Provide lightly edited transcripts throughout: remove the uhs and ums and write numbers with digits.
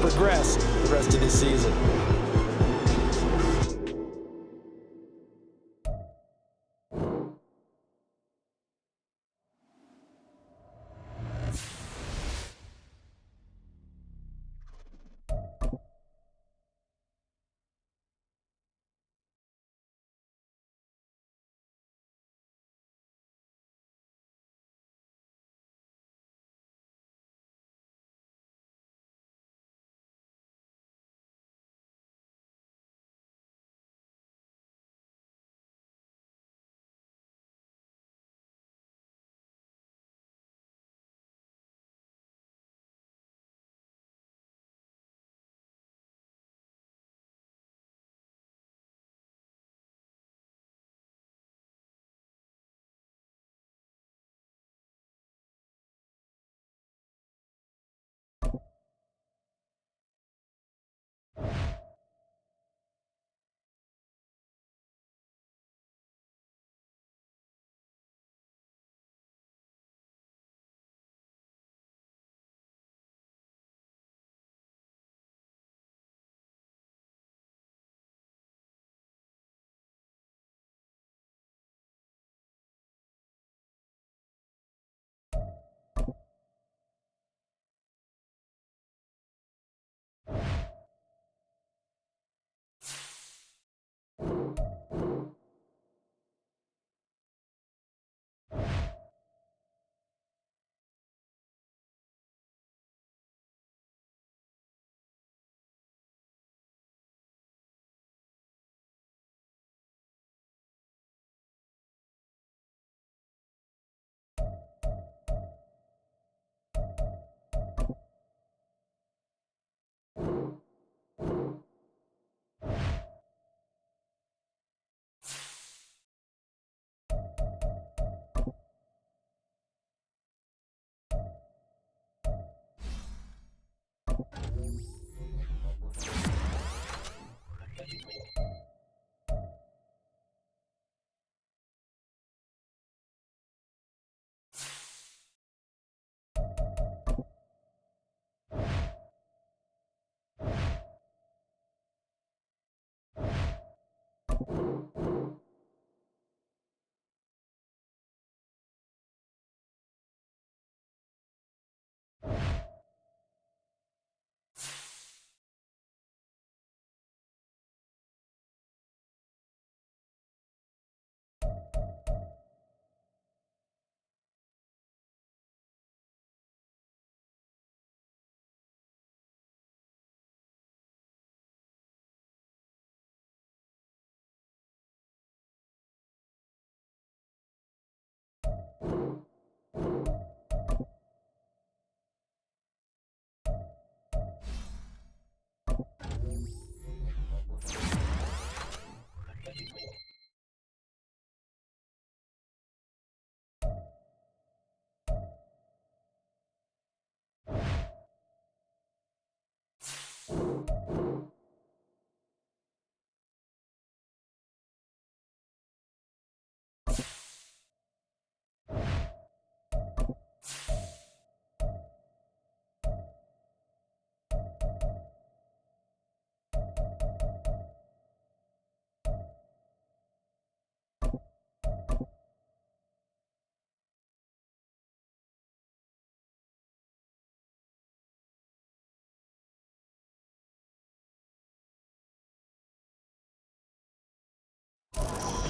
progress the rest of this season.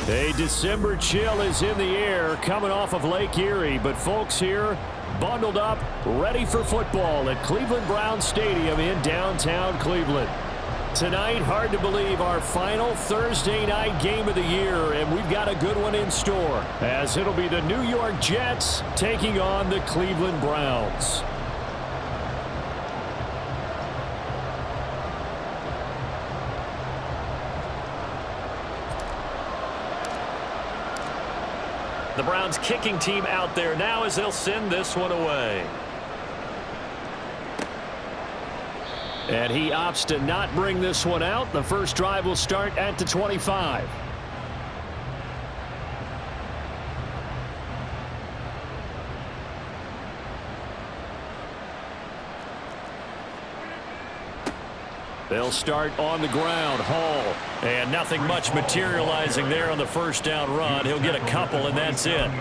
A December chill is in the air coming off of Lake Erie, but folks here bundled up, ready for football at Cleveland Browns Stadium in downtown Cleveland. Tonight, hard to believe, our final Thursday night game of the year, and we've got a good one in store, as it'll be the New York Jets taking on the Cleveland Browns. The Browns kicking team out there now as they'll send this one away. And he opts to not bring this one out. The first drive will start at the 25. They'll start on the ground. Hall. And nothing much materializing there on the first down run. He'll get a couple, and that's it.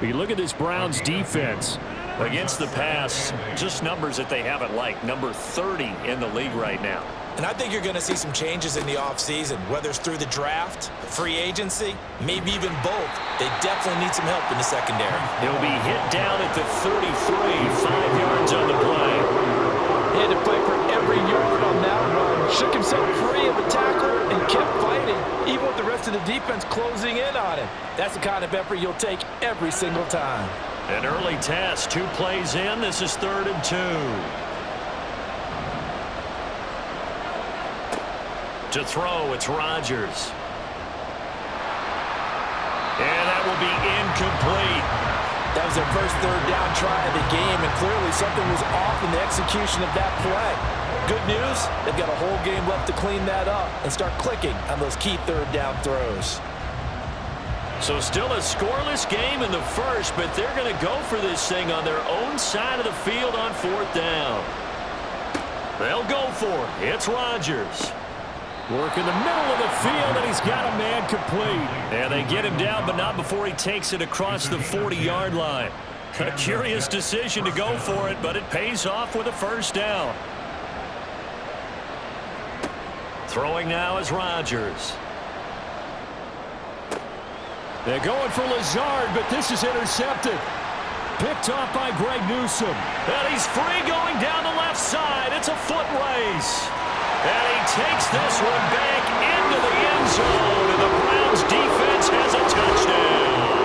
You look at this Browns defense. Against the pass, just numbers that they haven't liked. Number 30 in the league right now. And I think you're going to see some changes in the offseason, whether it's through the draft, free agency, maybe even both. They definitely need some help in the secondary. He'll be hit down at the 33, 5 yards on the play. He had to fight for every yard on that run. Shook himself free of the tackle and kept fighting, even with the rest of the defense closing in on him. That's the kind of effort you'll take every single time. An early test, 2 plays in. This is 3rd and 2. To throw, it's Rodgers. And that will be incomplete. That was their first 3rd down try of the game, and clearly something was off in the execution of that play. Good news, they've got a whole game left to clean that up and start clicking on those key 3rd down throws. So still a scoreless game in the first, but they're going to go for this thing on their own side of the field on 4th down. They'll go for it. It's Rodgers. Work in the middle of the field, and he's got a man complete. And they get him down, but not before he takes it across the 40-yard line. A curious decision to go for it, but it pays off with a first down. Throwing now is Rodgers. They're going for Lazard, but this is intercepted. Picked off by Greg Newsome. And he's free going down the left side. It's a foot race. And he takes this one back into the end zone. And the Browns defense has a touchdown.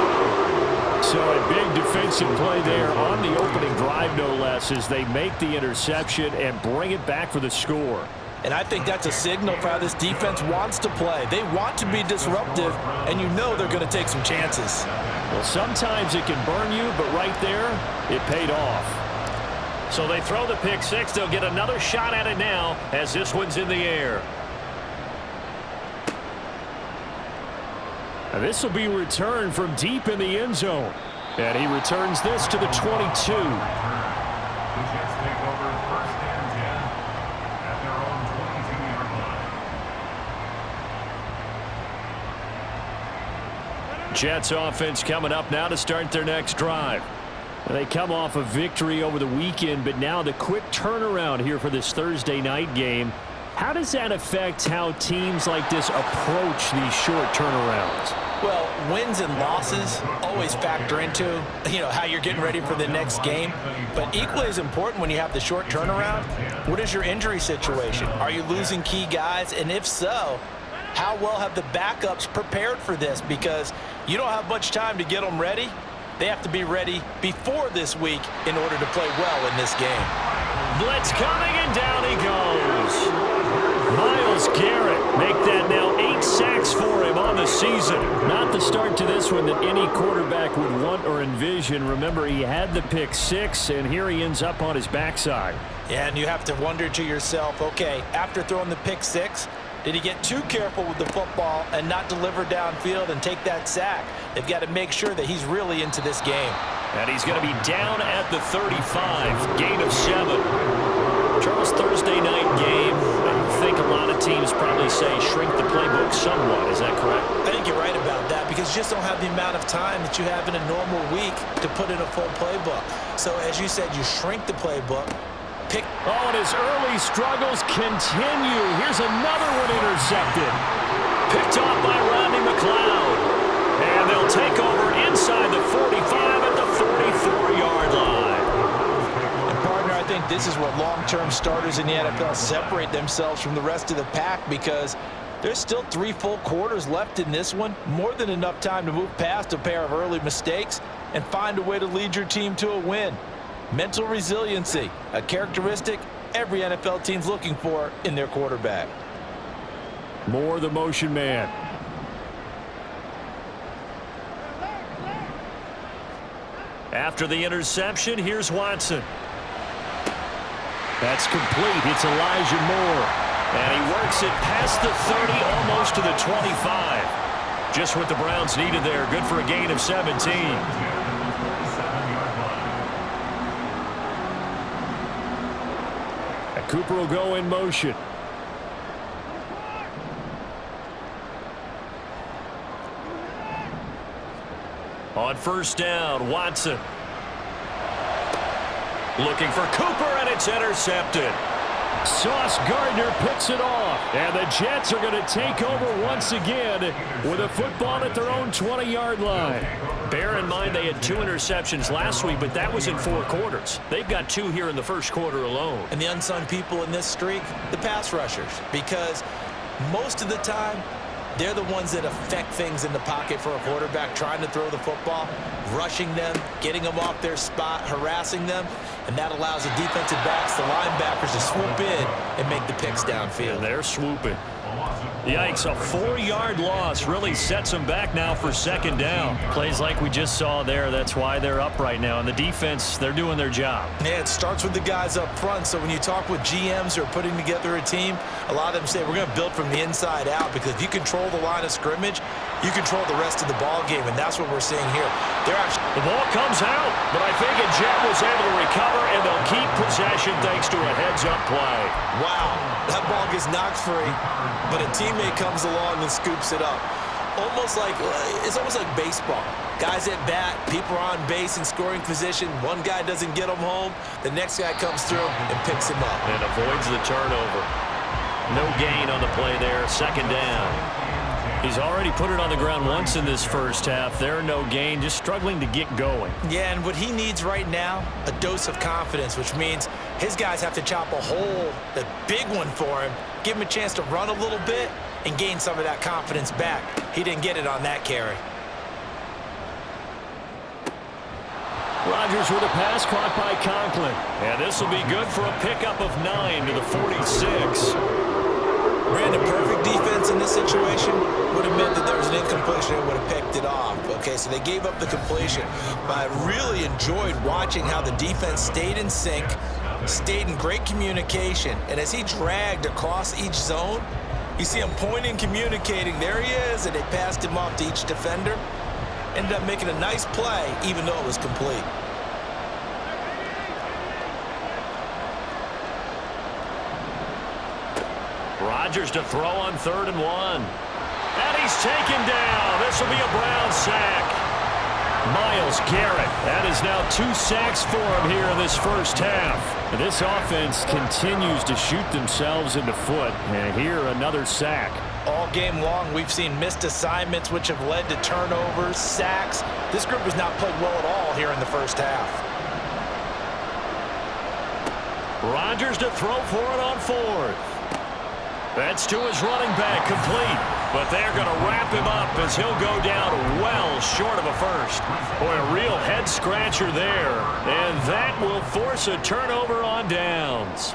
So a big defensive play there on the opening drive, no less, as they make the interception and bring it back for the score. And I think that's a signal for how this defense wants to play. They want to be disruptive, and you know they're going to take some chances. Well, sometimes it can burn you, but right there, it paid off. So they throw the pick six. They'll get another shot at it now as this one's in the air. And this will be returned from deep in the end zone. And he returns this to the 22. Jets offense coming up now to start their next drive. They come off a victory over the weekend, but now the quick turnaround here for this Thursday night game. How does that affect how teams like this approach these short turnarounds? Well, wins and losses always factor into, how you're getting ready for the next game. But equally as important when you have the short turnaround, what is your injury situation? Are you losing key guys? And if so, how well have the backups prepared for this? Because you don't have much time to get them ready. They have to be ready before this week in order to play well in this game. Blitz coming, and down he goes. Myles Garrett make that now 8 sacks for him on the season. Not the start to this one that any quarterback would want or envision. Remember, he had the pick six, and here he ends up on his backside. Yeah, and you have to wonder to yourself, okay, after throwing the pick six, did he get too careful with the football and not deliver downfield and take that sack? They've got to make sure that he's really into this game. And he's going to be down at the 35, gain of 7. Charles, Thursday night game, I think a lot of teams probably say shrink the playbook somewhat. Is that correct? I think you're right about that because you just don't have the amount of time that you have in a normal week to put in a full playbook. So as you said, you shrink the playbook. Oh, and his early struggles continue. Here's another one intercepted. Picked off by Rodney McLeod. And they'll take over inside the 45 at the 44-yard line. And partner, I think this is what long-term starters in the NFL separate themselves from the rest of the pack because there's still 3 full quarters left in this one. More than enough time to move past a pair of early mistakes and find a way to lead your team to a win. Mental resiliency, a characteristic every NFL team's looking for in their quarterback. More the motion man. After the interception, here's Watson. That's complete. It's Elijah Moore. And he works it past the 30, almost to the 25. Just what the Browns needed there. Good for a gain of 17. Cooper will go in motion. On first down, Watson. Looking for Cooper, and it's intercepted. Sauce Gardner picks it off, and the Jets are going to take over once again with a football at their own 20-yard line. Bear in mind they had 2 interceptions last week, but that was in 4 quarters. They've got 2 here in the first quarter alone. And the unsung people in this streak, the pass rushers, because most of the time, they're the ones that affect things in the pocket for a quarterback, trying to throw the football, rushing them, getting them off their spot, harassing them, and that allows the defensive backs, the linebackers, to swoop in and make the picks downfield. And they're swooping. Yikes, a 4-yard loss really sets them back now for second down. Plays like we just saw there, that's why they're up right now. And the defense, they're doing their job. Yeah, it starts with the guys up front. So when you talk with GMs who are putting together a team, a lot of them say we're going to build from the inside out, because if you control the line of scrimmage, you control the rest of the ball game, and that's what we're seeing here. The ball comes out, but I think Jet was able to recover, and they'll keep possession thanks to a heads-up play. Wow, that ball gets knocked free, but a teammate comes along and scoops it up. It's almost like baseball. Guys at bat, people are on base in scoring position. One guy doesn't get him home. The next guy comes through and picks him up. And avoids the turnover. No gain on the play there, second down. He's already put it on the ground once in this first half. There, no gain, just struggling to get going. Yeah, and what he needs right now, a dose of confidence, which means his guys have to chop a hole, a big one for him, give him a chance to run a little bit and gain some of that confidence back. He didn't get it on that carry. Rodgers with a pass caught by Conklin. And this will be good for a pickup of 9 to the 46. Brandon, perfect defense in this situation would have meant that there was an incompletion and would have picked it off. Okay, so they gave up the completion. But I really enjoyed watching how the defense stayed in sync, stayed in great communication. And as he dragged across each zone, you see him pointing, communicating. There he is, and they passed him off to each defender. Ended up making a nice play, even though it was complete. Rodgers to throw on 3rd and 1. And he's taken down. This will be a Brown sack. Myles Garrett. That is now 2 sacks for him here in this first half. And this offense continues to shoot themselves in the foot. And here, another sack. All game long, we've seen missed assignments, which have led to turnovers, sacks. This group has not played well at all here in the first half. Rodgers to throw for it on 4th. That's to his running back, complete. But they're going to wrap him up as he'll go down well short of a first. Boy, a real head-scratcher there. And that will force a turnover on downs.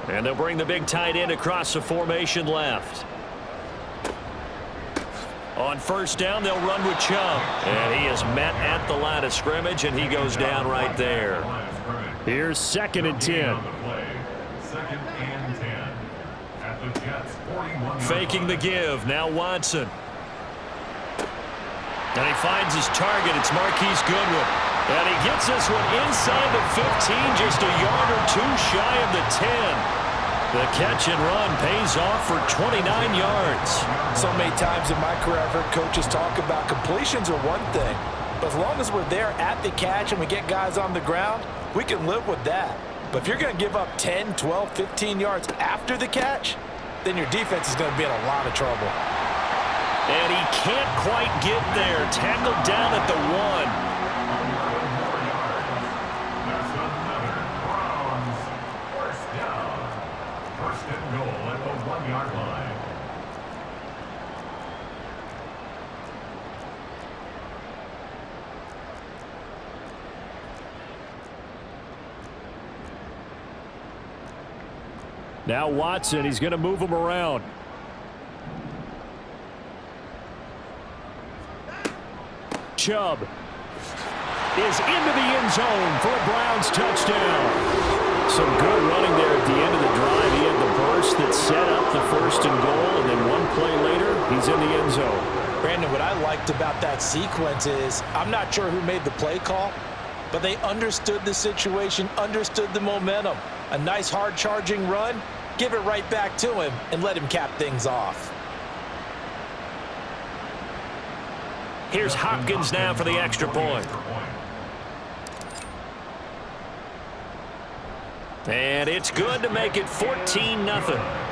And they'll bring the big tight end across the formation left. On first down, they'll run with Chubb. And he is met at the line of scrimmage, and he goes down right there. Here's 2nd and 10. Faking the give. Now Watson. And he finds his target. It's Marquise Goodwin. And he gets this one inside the 15, just a yard or 2 shy of the 10. The catch and run pays off for 29 yards. So many times in my career, I've heard coaches talk about completions are one thing. But as long as we're there at the catch and we get guys on the ground, we can live with that. But if you're going to give up 10, 12, 15 yards after the catch, then your defense is going to be in a lot of trouble. And he can't quite get there. Tackled down at the 1. Now Watson, he's going to move him around. Chubb is into the end zone for a Browns touchdown. Some good running there at the end of the drive. He had the burst that set up the 1st and goal, and then one play later, he's in the end zone. Brandon, what I liked about that sequence is I'm not sure who made the play call, but they understood the situation, understood the momentum. A nice hard charging run, give it right back to him and let him cap things off. Here's Hopkins now for the extra point. And it's good to make it 14-0.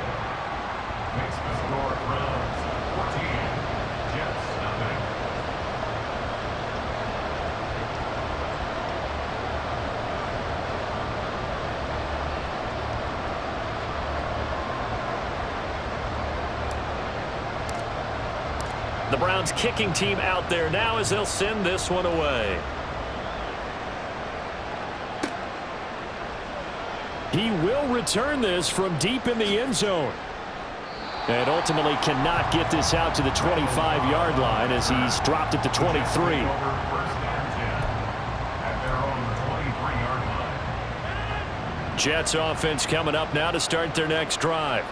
The Browns kicking team out there now as they'll send this one away. He will return this from deep in the end zone. And ultimately cannot get this out to the 25-yard line as he's dropped it to 23. Jets offense coming up now to start their next drive.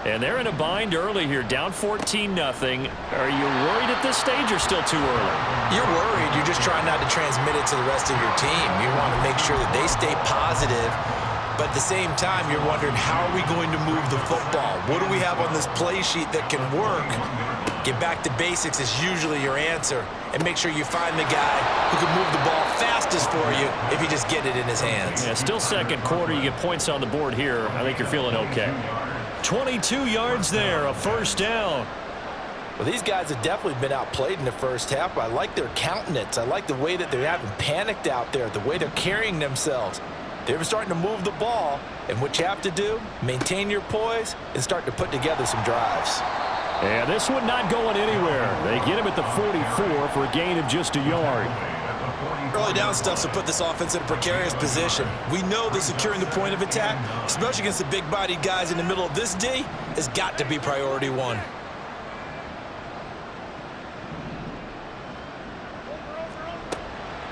And they're in a bind early here, down 14-0. Are you worried at this stage or still too early? You're worried. You're just trying not to transmit it to the rest of your team. You want to make sure that they stay positive. But at the same time, you're wondering, how are we going to move the football? What do we have on this play sheet that can work? Get back to basics is usually your answer. And make sure you find the guy who can move the ball fastest for you if you just get it in his hands. Yeah, still second quarter. You get points on the board here. I think you're feeling okay. 22 yards there, a first down. Well, these guys have definitely been outplayed in the first half. I like their countenance. I like the way that they haven't panicked out there, the way they're carrying themselves. They're starting to move the ball, and what you have to do, maintain your poise and start to put together some drives. And this one not going anywhere. They get him at the 44 for a gain of just a yard. Early down stuff to put this offense in a precarious position. We know that securing the point of attack, especially against the big-bodied guys in the middle of this D, has got to be priority one.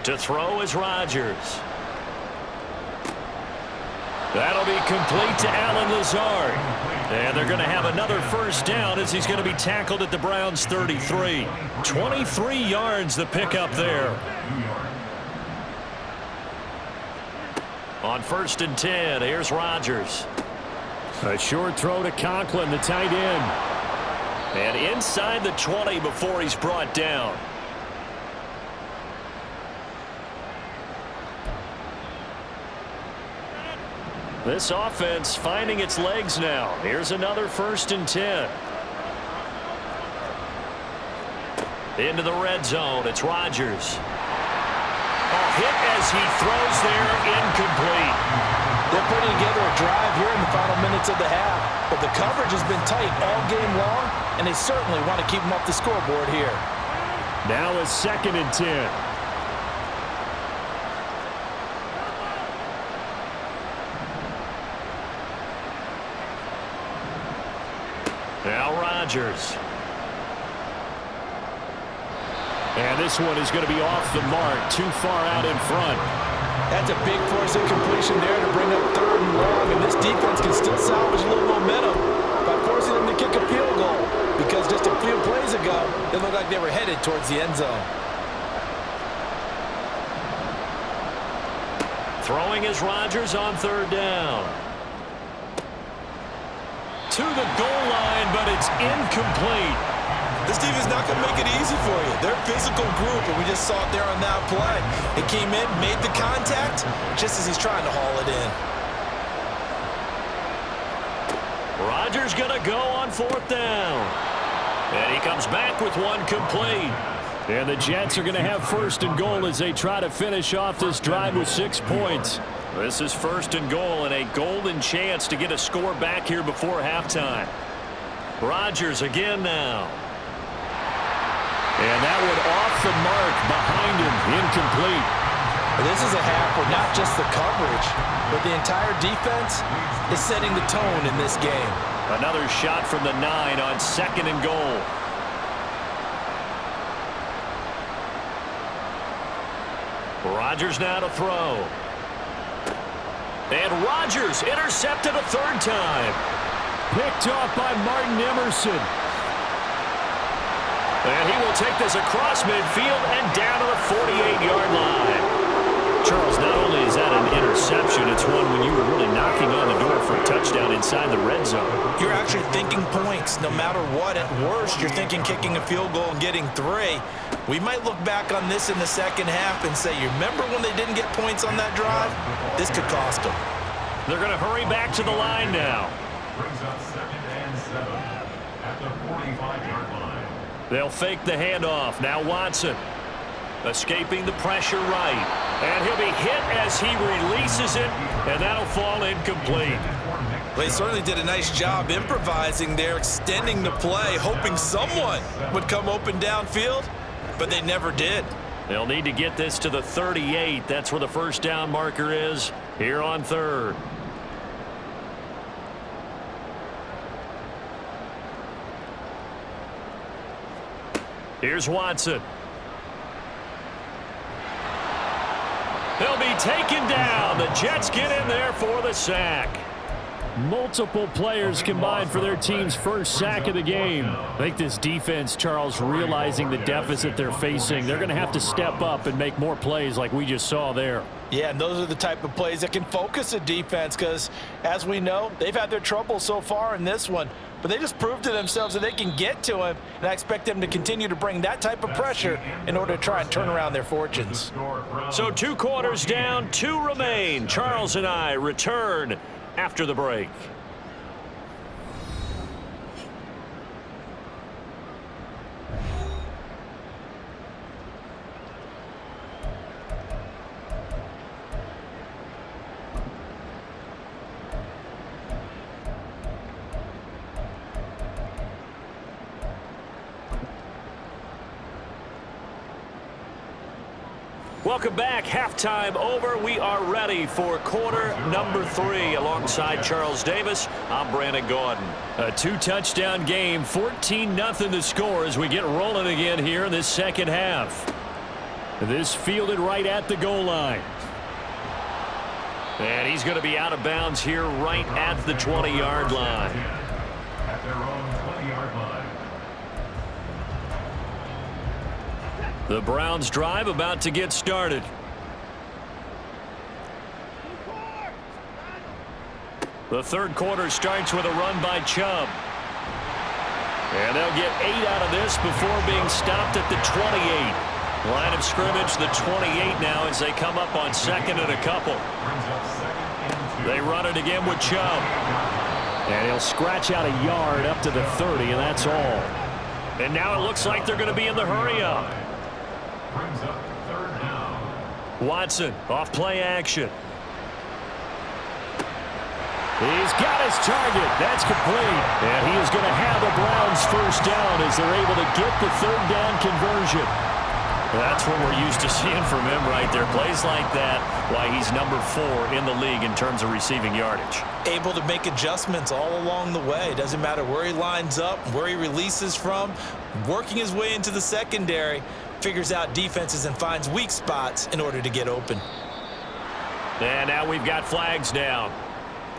To throw is Rodgers. That'll be complete to Allen Lazard. And they're going to have another first down as he's going to be tackled at the Browns' 33. 23 yards the pickup there. On 1st and 10, here's Rodgers. A short throw to Conklin, the tight end. And inside the 20 before he's brought down. This offense finding its legs now. Here's another 1st and 10. Into the red zone. It's Rodgers. A hit as he throws there, incomplete. They're putting together a drive here in the final minutes of the half, but the coverage has been tight all game long, and they certainly want to keep them off the scoreboard here. Now a 2nd and 10. Now Rodgers. And this one is going to be off the mark, too far out in front. That's a big force incompletion there to bring up 3rd and long, and this defense can still salvage a little momentum by forcing them to kick a field goal, because just a few plays ago, it looked like they were headed towards the end zone. Throwing is Rodgers on 3rd down. To the goal line, but it's incomplete. This defense is not going to make it easy for you. They're a physical group, and we just saw it there on that play. It came in, made the contact, just as he's trying to haul it in. Rodgers going to go on 4th down. And he comes back with one complete. And the Jets are going to have 1st and goal as they try to finish off this drive with 6 points. This is 1st and goal and a golden chance to get a score back here before halftime. Rodgers again now. And that one off the mark behind him, incomplete. This is a half where not just the coverage, but the entire defense is setting the tone in this game. Another shot from the 9 on 2nd and goal. Rodgers now to throw. And Rodgers intercepted a 3rd time. Picked off by Martin Emerson. And he will take this across midfield and down to the 48-yard line. Charles, not only is that an interception, reception. It's one when you were really knocking on the door for a touchdown inside the red zone. You're actually thinking points. No matter what, at worst, you're thinking kicking a field goal and getting 3. We might look back on this in the second half and say, you remember when they didn't get points on that drive? This could cost them. They're going to hurry back to the line now. Brings up 2nd and 7 at the 45-yard line. They'll fake the handoff. Now Watson escaping the pressure right. And he'll be hit as he releases it, and that'll fall incomplete. They certainly did a nice job improvising there, extending the play, hoping someone would come open downfield, but they never did. They'll need to get this to the 38. That's where the first down marker is here on 3rd. Here's Watson. He'll be taken down. The Jets get in there for the sack. Multiple players combined for their team's first sack of the game. I think this defense, Charles, realizing the deficit they're facing, they're going to have to step up and make more plays like we just saw there. Yeah, and those are the type of plays that can focus a defense because, as we know, they've had their trouble so far in this one. But they just proved to themselves that they can get to him, and I expect them to continue to bring that type of pressure in order to try and turn around their fortunes. So 2 quarters down, 2 remain. Charles and I return after the break. Welcome back. Halftime over. We are ready for quarter number 3. Alongside Charles Davis, I'm Brandon Gaudin. A 2-touchdown game, 14-0 the score as we get rolling again here in this second half. This fielded right at the goal line. And he's going to be out of bounds here right at the 20-yard line. At their own 20-yard line. The Browns drive about to get started. The third quarter starts with a run by Chubb. And they'll get 8 out of this before being stopped at the 28. Line of scrimmage, the 28 now as they come up on 2nd and a couple. They run it again with Chubb. And he'll scratch out a yard up to the 30, and that's all. And now it looks like they're going to be in the hurry-up. Brings up 3rd down. Watson off play action. He's got his target. That's complete. And he is going to have the Browns first down as they're able to get the 3rd down conversion. That's what we're used to seeing from him right there. Plays like that, why he's number 4 in the league in terms of receiving yardage. Able to make adjustments all along the way. Doesn't matter where he lines up, where he releases from, working his way into the secondary, figures out defenses and finds weak spots in order to get open. And now we've got flags down.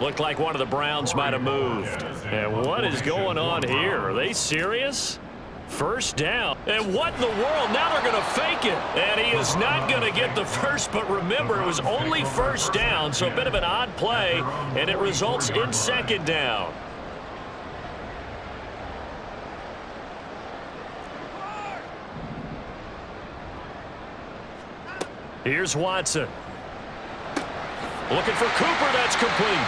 Looked like one of the Browns might have moved. And what is going on here? Are they serious? First down. And what in the world? Now they're going to fake it. And he is not going to get the first, but remember, it was only first down, so a bit of an odd play, and it results in 2nd down. Here's Watson. Looking for Cooper. That's complete.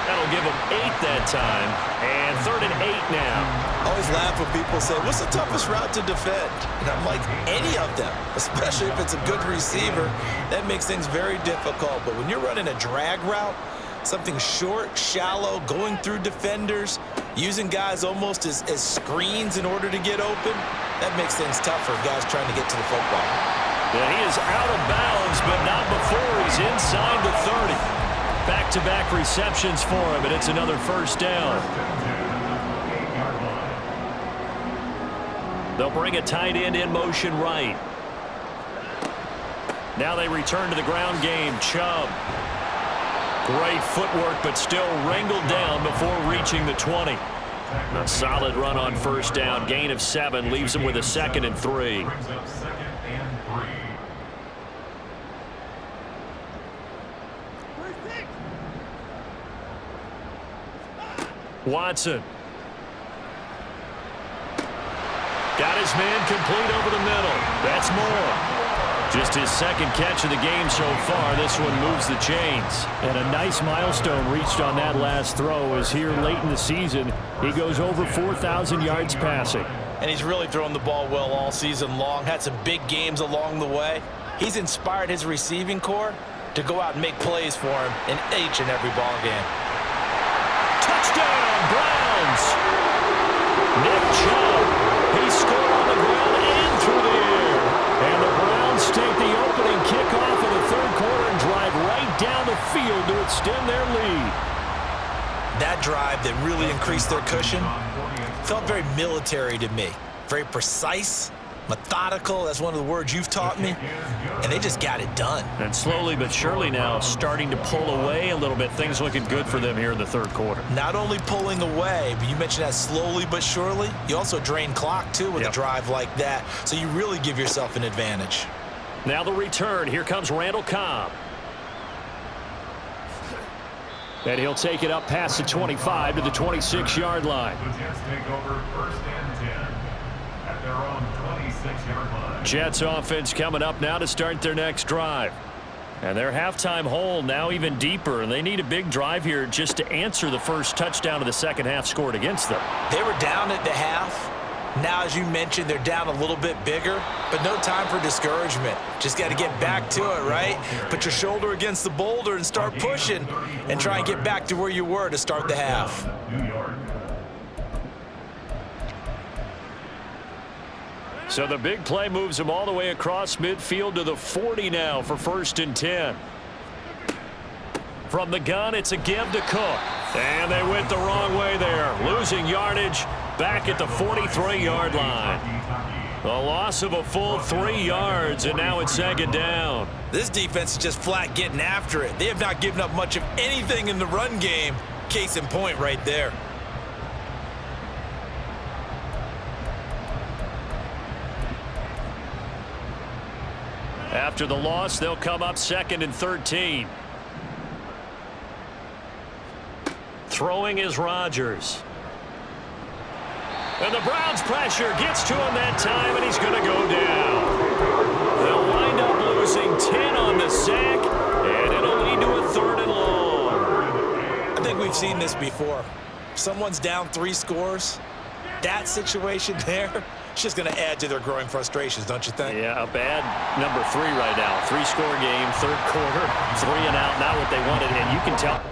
That'll give him 8 that time. And 3rd and 8 now. I always laugh when people say, what's the toughest route to defend? And I'm like, any of them, especially if it's a good receiver. That makes things very difficult. But when you're running a drag route, something short, shallow, going through defenders, using guys almost as screens in order to get open, that makes things tough for guys trying to get to the football. Yeah, he is out of bounds, but not before he's inside the 30. Back-to-back receptions for him, and it's another first down. They'll bring a tight end in motion right. Now they return to the ground game. Chubb. Great footwork, but still wrangled down before reaching the 20. A solid run on first down. Gain of 7 leaves him with a 2nd and 3. Watson. Got his man complete over the middle. That's Moore. Just his second catch of the game so far. This one moves the chains. And a nice milestone reached on that last throw as here late in the season, he goes over 4,000 yards passing. And he's really thrown the ball well all season long. Had some big games along the way. He's inspired his receiving corps to go out and make plays for him in each and every ball game. Touchdown, Browns! Nick Chubb. He scored on the ground and through the air. And the Browns take the opening kickoff of the third quarter and drive right down the field to extend their lead. That drive that really increased their cushion felt very military to me. Very precise, methodical. That's one of the words you've taught me. And they just got it done. And slowly but surely now starting to pull away a little bit. Things looking good for them here in the third quarter. Not only pulling away, but you mentioned that slowly but surely. You also drain clock, too, with a drive like that. So you really give yourself an advantage. Now the return. Here comes Randall Cobb. And he'll take it up past the 25 to the 26-yard line. The Jets take over 1st and 10 at their own 26-yard line. Jets offense coming up now to start their next drive. And their halftime hole now even deeper, and they need a big drive here just to answer the first touchdown of the second half scored against them. They were down at the half. Now, as you mentioned, they're down a little bit bigger, but no time for discouragement. Just got to get back to it, right? Put your shoulder against the boulder and start pushing and try and get back to where you were to start the half. So the big play moves them all the way across midfield to the 40 now for 1st and 10. From the gun, it's a give to Cook. And they went the wrong way there, losing yardage back at the 43-yard line. The loss of a full 3 yards, and now it's 2nd down. This defense is just flat getting after it. They have not given up much of anything in the run game. Case in point right there. After the loss, they'll come up 2nd and 13. Throwing is Rodgers. And the Browns pressure gets to him that time, and he's going to go down. They'll wind up losing 10 on the sack, and it'll lead to a 3rd and long. I think we've seen this before. Someone's down 3 scores. That situation there, it's just going to add to their growing frustrations, don't you think? Yeah, a bad number 3 right now. 3-score game, third quarter, 3 and out, not what they wanted, and you can tell.